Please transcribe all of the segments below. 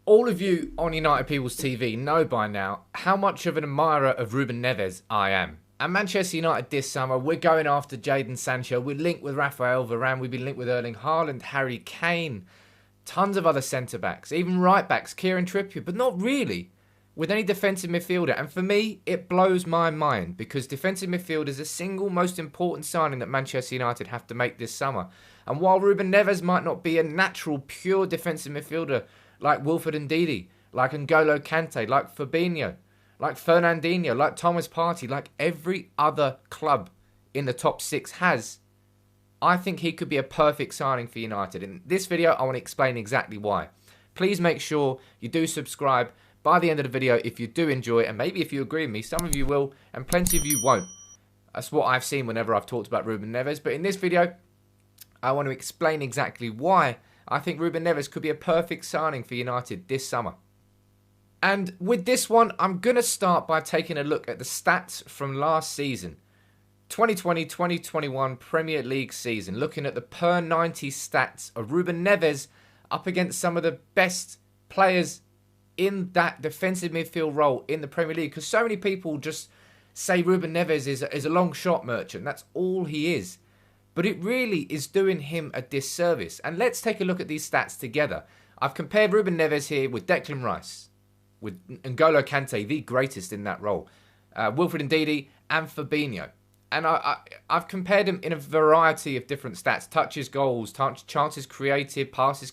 All of you on United People's TV know by now how much of an admirer of RUBEN Neves I am. At Manchester United this summer, we're going after Jadon Sancho. We're linked with Rafael Varane. We've been linked with Erling Haaland, Harry Kane, tons of other centre-backs, even right-backs, Kieran Trippier, but not really with any defensive midfielder. And for me, it blows my mind because defensive midfield is the single most important signing that Manchester United have to make this summer. And while RUBEN Neves might not be a natural, pure defensive midfielder like Wilfred Ndidi, like N'Golo Kante, like Fabinho, like Fernandinho, like Thomas Partey, like every other club in the top six has, I think he could be a perfect signing for United. In this video, I want to explain exactly why. Please make sure you do subscribe by the end of the video if you do enjoy it, and maybe if you agree with me, some of you will, and plenty of you won't. That's what I've seen whenever I've talked about RUBEN Neves. But in this video, I want to explain exactly why I think RUBEN Neves could be a perfect signing for United this summer. And with this one, I'm going to start by taking a look at the stats from last season. 2020-2021 Premier League season. Looking at the per 90 stats of RUBEN Neves up against some of the best players in that defensive midfield role in the Premier League. Because so many people just say RUBEN Neves is a long shot merchant. That's all he is. But it really is doing him a disservice. And let's take a look at these stats together. I've compared RUBEN Neves here with Declan Rice, with N'Golo Kante, the greatest in that role, Wilfred Ndidi and Fabinho. And I've compared him in a variety of different stats. Touches, goals, chances created, passes.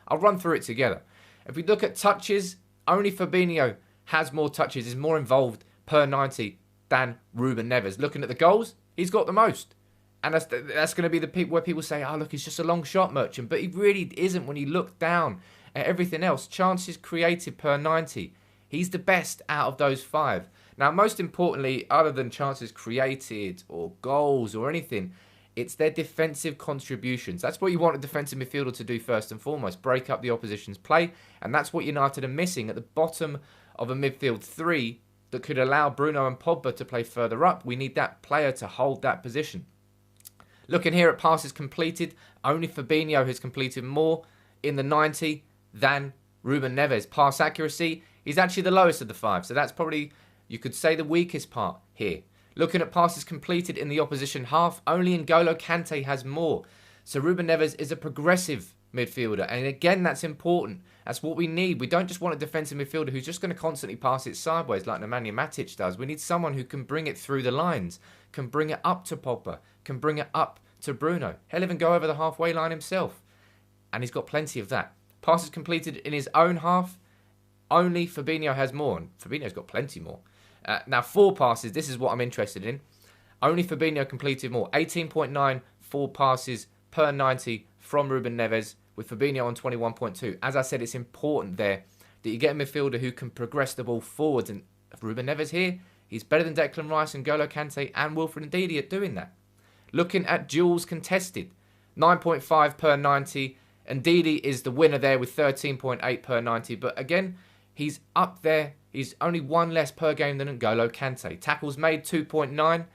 I'll run through it together. If we look at touches, only Fabinho has more touches, is more involved per 90 than RUBEN Neves. Looking at the goals, he's got the most. And that's going to be the people where people say, oh, look, he's just a long shot merchant. But he really isn't when you look down at everything else. Chances created per 90. He's the best out of those five. Now, most importantly, other than chances created or goals or anything, it's their defensive contributions. That's what you want a defensive midfielder to do first and foremost, break up the opposition's play. And that's what United are missing at the bottom of a midfield three that could allow Bruno and Pogba to play further up. We need that player to hold that position. Looking here at passes completed, only Fabinho has completed more in the 90 than RUBEN Neves. Pass accuracy, he's actually the lowest of the five. So that's probably, you could say, the weakest part here. Looking at passes completed in the opposition half, only N'Golo Kante has more. So RUBEN Neves is a progressive midfielder. And again, that's important. That's what we need. We don't just want a defensive midfielder who's just going to constantly pass it sideways like Nemanja Matic does. We need someone who can bring it through the lines, can bring it up to Pogba, can bring it up to Bruno. He'll even go over the halfway line himself. And he's got plenty of that. Passes completed in his own half, only Fabinho has more. And Fabinho's got plenty more. Now, 4 passes, this is what I'm interested in. Only Fabinho completed more. 18.9 4 passes per 90 from RUBEN Neves, with Fabinho on 21.2. As I said, it's important there that you get a midfielder who can progress the ball forwards. And RUBEN Neves here, he's better than Declan Rice and N'Golo Kante and Wilfred Ndidi at doing that. Looking at duels contested, 9.5 per 90. Ndidi is the winner there with 13.8 per 90. But again, he's up there. He's only one less per game than N'Golo Kante. Tackles made, 2.9.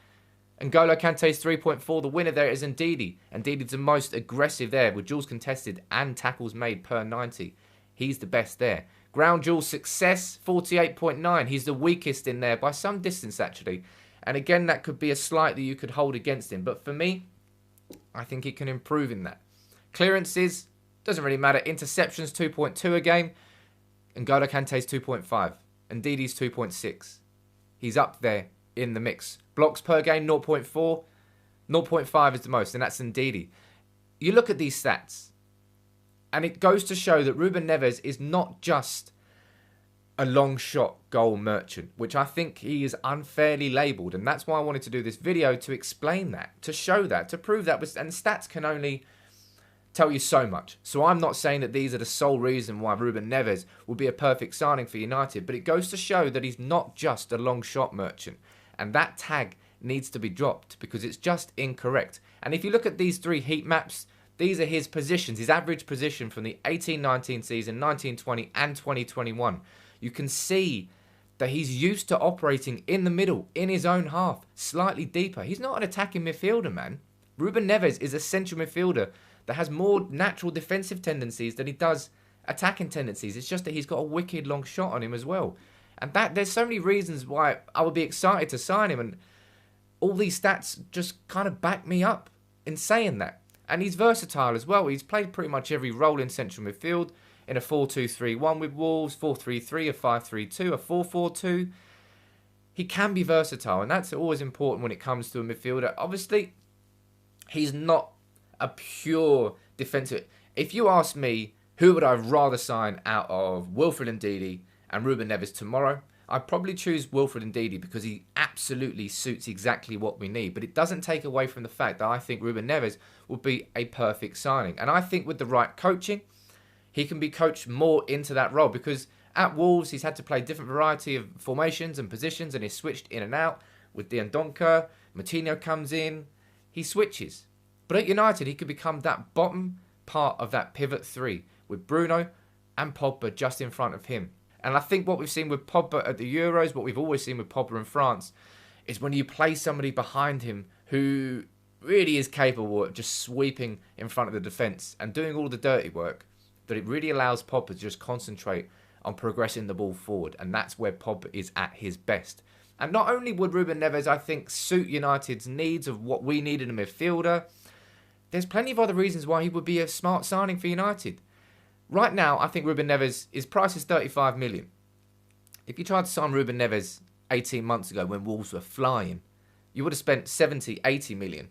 N'Golo Kante's 3.4. The winner there is Ndidi. Ndidi's the most aggressive there with duels contested and tackles made per 90. He's the best there. Ground duel success, 48.9. He's the weakest in there by some distance, actually. And again, that could be a slight that you could hold against him. But for me, I think he can improve in that. Clearances, doesn't really matter. Interceptions, 2.2 a game. N'Golo Kante's 2.5. And Ndidi's 2.6. He's up there in the mix. Blocks per game, 0.4. 0.5 is the most, and that's Ndidi. You look at these stats, and it goes to show that RUBEN Neves is not just a long shot goal merchant, which I think he is unfairly labelled. And that's why I wanted to do this video, to explain that, to show that, to prove that. And stats can only tell you so much. So I'm not saying that these are the sole reason why RUBEN Neves will be a perfect signing for United, but it goes to show that he's not just a long shot merchant. And that tag needs to be dropped because it's just incorrect. And if you look at these 3 heat maps, these are his positions, his average position from the 18-19 season, 19-20 and 2021. You can see that he's used to operating in the middle, in his own half, slightly deeper. He's not an attacking midfielder, man. RUBEN Neves is a central midfielder that has more natural defensive tendencies than he does attacking tendencies. It's just that he's got a wicked long shot on him as well. And that there's so many reasons why I would be excited to sign him. And all these stats just kind of back me up in saying that. And he's versatile as well. He's played pretty much every role in central midfield, in a 4-2-3-1 with Wolves, 4-3-3, a 5-3-2, a 4-4-2. He can be versatile, and that's always important when it comes to a midfielder. Obviously, he's not a pure defensive. If you ask me, who would I rather sign out of Wilfred Ndidi and Ruben Neves tomorrow, I'd probably choose Wilfred Ndidi because he absolutely suits exactly what we need. But it doesn't take away from the fact that I think Ruben Neves would be a perfect signing. And I think with the right coaching, he can be coached more into that role, because at Wolves, he's had to play different variety of formations and positions, and he's switched in and out. With Dendoncker, Moutinho comes in, he switches. But at United, he could become that bottom part of that pivot three with Bruno and Pogba just in front of him. And I think what we've seen with Pogba at the Euros, what we've always seen with Pogba in France, is when you play somebody behind him who really is capable of just sweeping in front of the defence and doing all the dirty work, that it really allows Pogba to just concentrate on progressing the ball forward. And that's where Pogba is at his best. And not only would Ruben Neves, I think, suit United's needs of what we need in a midfielder, there's plenty of other reasons why he would be a smart signing for United. Right now, I think Ruben Neves, his price is 35 million. If you tried to sign Ruben Neves 18 months ago when Wolves were flying, you would have spent 70, 80 million.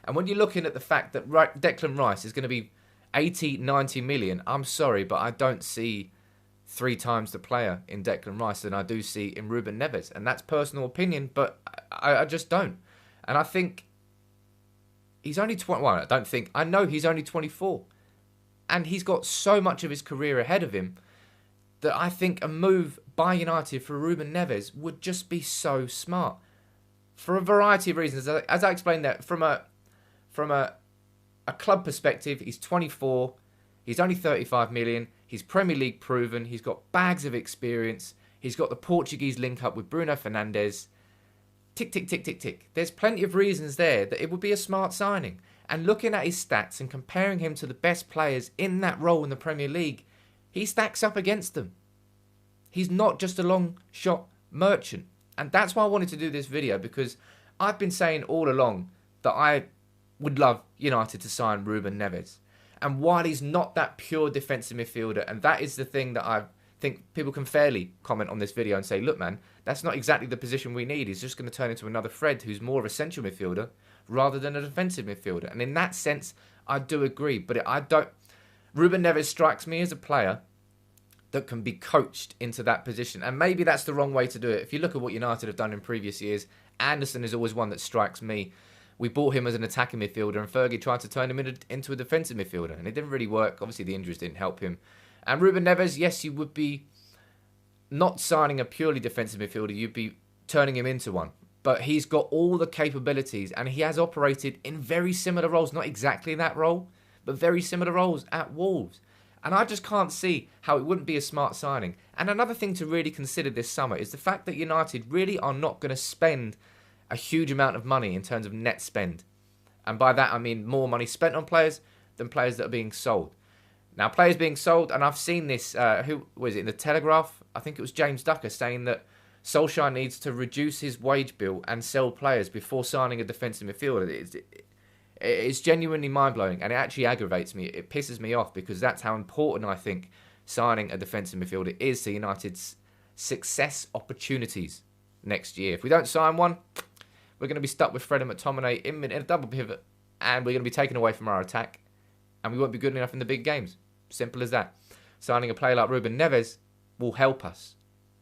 And when you're looking at the fact that Declan Rice is going to be 80, 90 million, I'm sorry, but I don't see 3 times the player in Declan Rice than I do see in Ruben Neves. And that's personal opinion, but I just don't. And I think he's only 21. I know he's only 24. And he's got so much of his career ahead of him that I think a move by United for Ruben Neves would just be so smart. For a variety of reasons. As I explained that, from a club perspective, he's 24. He's only 35 million. He's Premier League proven. He's got bags of experience. He's got the Portuguese link up with Bruno Fernandes. Tick, tick, tick, tick, tick. There's plenty of reasons there that it would be a smart signing. And looking at his stats and comparing him to the best players in that role in the Premier League, he stacks up against them. He's not just a long shot merchant. And that's why I wanted to do this video, because I've been saying all along that I would love United to sign Ruben Neves. And while he's not that pure defensive midfielder, and that is the thing that I think people can fairly comment on this video and say, look man, that's not exactly the position we need. He's just going to turn into another Fred who's more of a central midfielder rather than a defensive midfielder. And in that sense, I do agree. But Ruben Neves strikes me as a player that can be coached into that position. And maybe that's the wrong way to do it. If you look at what United have done in previous years, Anderson is always one that strikes me. We bought him as an attacking midfielder, and Fergie tried to turn him into a defensive midfielder, and it didn't really work. Obviously, the injuries didn't help him. And Ruben Neves, yes, you would be not signing a purely defensive midfielder. You'd be turning him into one. But he's got all the capabilities, and he has operated in very similar roles. Not exactly that role, but very similar roles at Wolves. And I just can't see how it wouldn't be a smart signing. And another thing to really consider this summer is the fact that United really are not going to spend a huge amount of money in terms of net spend. And by that, I mean more money spent on players than players that are being sold. Now, players being sold, and I've seen this, who was it, in the Telegraph? I think it was James Ducker saying that Solskjaer needs to reduce his wage bill and sell players before signing a defensive midfielder. It's genuinely mind-blowing, and it actually aggravates me. It pisses me off, because that's how important I think signing a defensive midfielder is to United's success opportunities next year. If we don't sign one, we're going to be stuck with Fred and McTominay in a double pivot, and we're going to be taken away from our attack, and we won't be good enough in the big games. Simple as that. Signing a player like Ruben Neves will help us.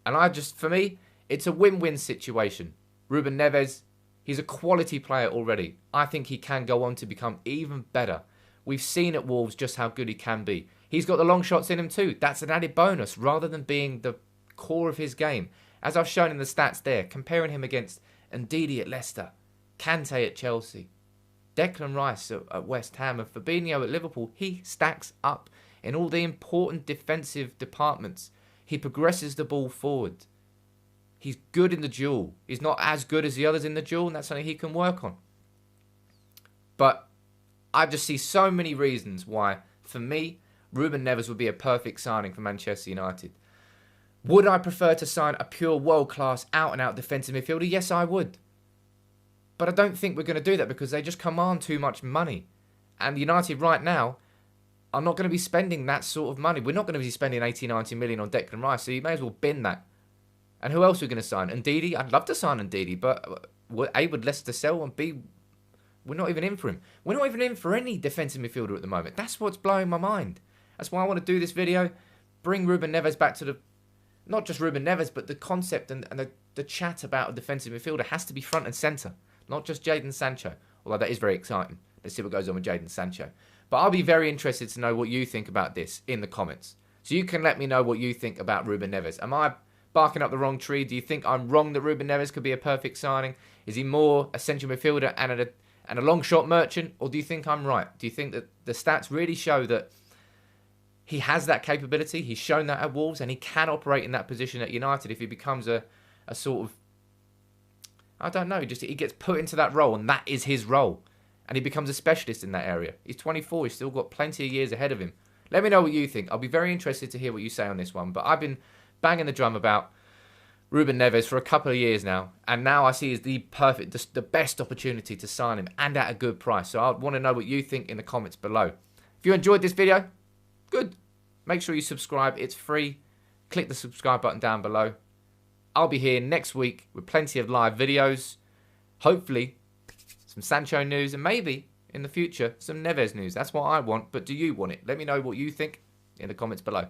And for me, it's a win-win situation. Ruben Neves, he's a quality player already. I think he can go on to become even better. We've seen at Wolves just how good he can be. He's got the long shots in him too. That's an added bonus rather than being the core of his game. As I've shown in the stats there, comparing him against Ndidi at Leicester, Kante at Chelsea, Declan Rice at West Ham, and Fabinho at Liverpool, he stacks up in all the important defensive departments. He progresses the ball forward. He's good in the duel. He's not as good as the others in the duel, and that's something he can work on. But I just see so many reasons why, for me, Ruben Neves would be a perfect signing for Manchester United. Would I prefer to sign a pure world-class, out-and-out defensive midfielder? Yes, I would. But I don't think we're going to do that because they just command too much money. And United right now are not going to be spending that sort of money. We're not going to be spending 80, 90 million on Declan Rice, so you may as well bin that. And who else are we going to sign? Ndidi? I'd love to sign Ndidi, but A, would Leicester sell, and B, we're not even in for him. We're not even in for any defensive midfielder at the moment. That's what's blowing my mind. That's why I want to do this video. Bring Ruben Neves back to the... Not just Ruben Neves, but the concept and the chat about a defensive midfielder has to be front and centre. Not just Jadon Sancho. Although that is very exciting. Let's see what goes on with Jadon Sancho. But I'll be very interested to know what you think about this in the comments. So you can let me know what you think about Ruben Neves. Am I barking up the wrong tree? Do you think I'm wrong that Ruben Neves could be a perfect signing? Is he more a central midfielder and a long shot merchant? Or do you think I'm right? Do you think that the stats really show that he has that capability? He's shown that at Wolves, and he can operate in that position at United if he becomes a sort of... I don't know, just he gets put into that role, and that is his role. And he becomes a specialist in that area. He's 24, he's still got plenty of years ahead of him. Let me know what you think. I'll be very interested to hear what you say on this one. But I've been banging the drum about Ruben Neves for a couple of years now. And now I see is the best opportunity to sign him, and at a good price. So I want to know what you think in the comments below. If you enjoyed this video, good. Make sure you subscribe. It's free. Click the subscribe button down below. I'll be here next week with plenty of live videos. Hopefully, some Sancho news, and maybe, in the future, some Neves news. That's what I want, but do you want it? Let me know what you think in the comments below.